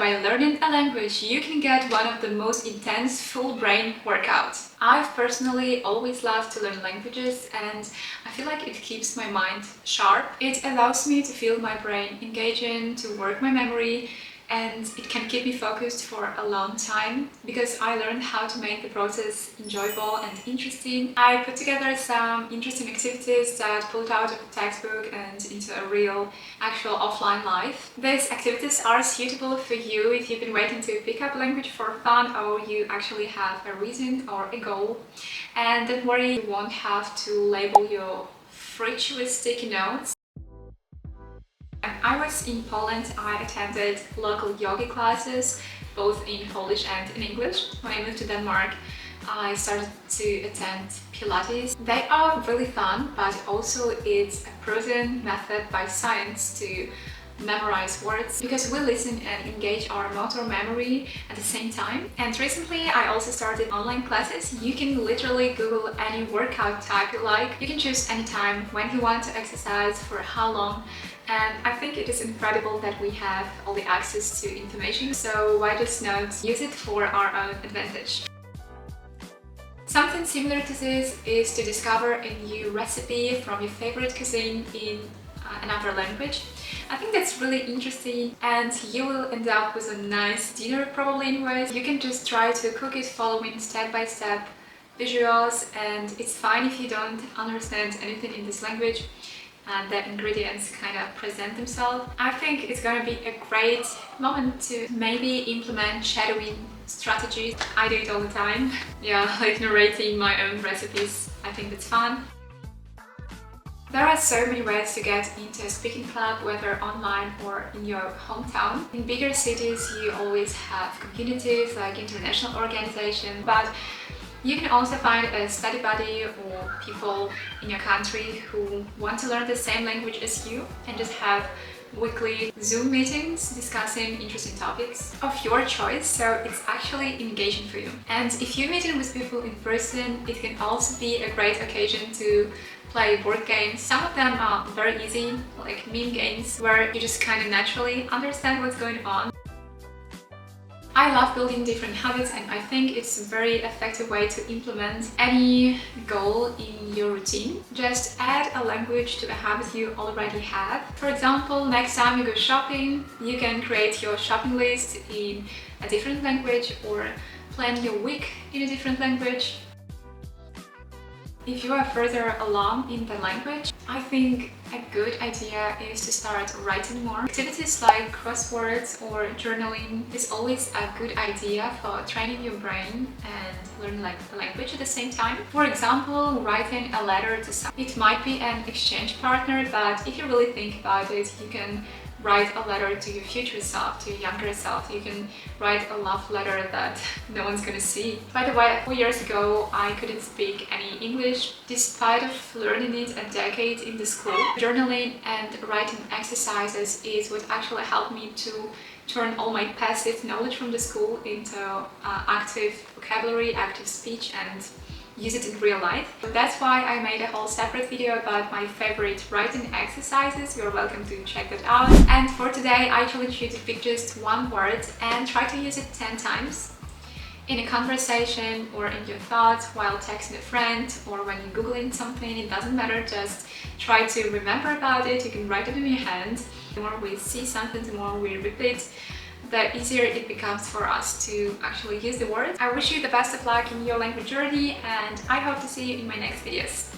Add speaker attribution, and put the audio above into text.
Speaker 1: by learning a language, you can get one of the most intense full brain workouts. I've personally always loved to learn languages, and I feel like it keeps my mind sharp. It allows me to feel my brain engaging, to work my memory, and it can keep me focused for a long time because I learned how to make the process enjoyable and interesting. I put together some interesting activities that pulled out of a textbook and into a real, actual offline life. These activities are suitable for you if you've been waiting to pick up a language for fun, or you actually have a reason or a goal. And don't worry, you won't have to label your fridge with sticky notes. When I was in Poland, I attended local yoga classes, both in Polish and in English. When I moved to Denmark, I started to attend Pilates. They are really fun, but also it's a proven method by science to memorize words, because we listen and engage our motor memory at the same time. And recently I also started online classes. You can literally Google any workout type you like. You can choose any time when you want to exercise, for how long. And I think it is incredible that we have all the access to information, so why just not use it for our own advantage? Something similar to this is to discover a new recipe from your favorite cuisine in another language. I think that's really interesting, and you will end up with a nice dinner probably anyways. You can just try to cook it following step-by-step visuals, and it's fine if you don't understand anything in this language and the ingredients kind of present themselves. I think it's gonna be a great moment to maybe implement shadowing strategies. I do it all the time. Yeah, like narrating my own recipes. I think that's fun. There are so many ways to get into a speaking club, whether online or in your hometown. In bigger cities, you always have communities like international organizations, but you can also find a study buddy or people in your country who want to learn the same language as you, and just have weekly Zoom meetings discussing interesting topics of your choice, so it's actually engaging for you. And if you're meeting with people in person, it can also be a great occasion to play board games. Some of them are very easy, like meme games, where you just kind of naturally understand what's going on. I love building different habits, and I think it's a very effective way to implement any goal in your routine. Just add a language to a habit you already have. For example, next time you go shopping, you can create your shopping list in a different language, or plan your week in a different language. If you are further along in the language, I think a good idea is to start writing more. Activities like crosswords or journaling is always a good idea for training your brain and learning like the language at the same time. For example, writing a letter to someone. It might be an exchange partner, but if you really think about it, you can write a letter to your future self, to your younger self. You can write a love letter that no one's gonna see. By the way, 4 years ago, I couldn't speak any English, despite of learning it a decade in the school. Journaling and writing exercises is what actually helped me to turn all my passive knowledge from the school into active vocabulary, active speech, and use it in real life. That's why I made a whole separate video about my favorite writing exercises. You're welcome to check that out. And for today, I challenge you to pick just one word and try to use it 10 times in a conversation, or in your thoughts while texting a friend, or when you're Googling something. It doesn't matter, just try to remember about it. You can write it in your hand. The more we see something, the more we repeat, the easier it becomes for us to actually use the word. I wish you the best of luck in your language journey, and I hope to see you in my next videos.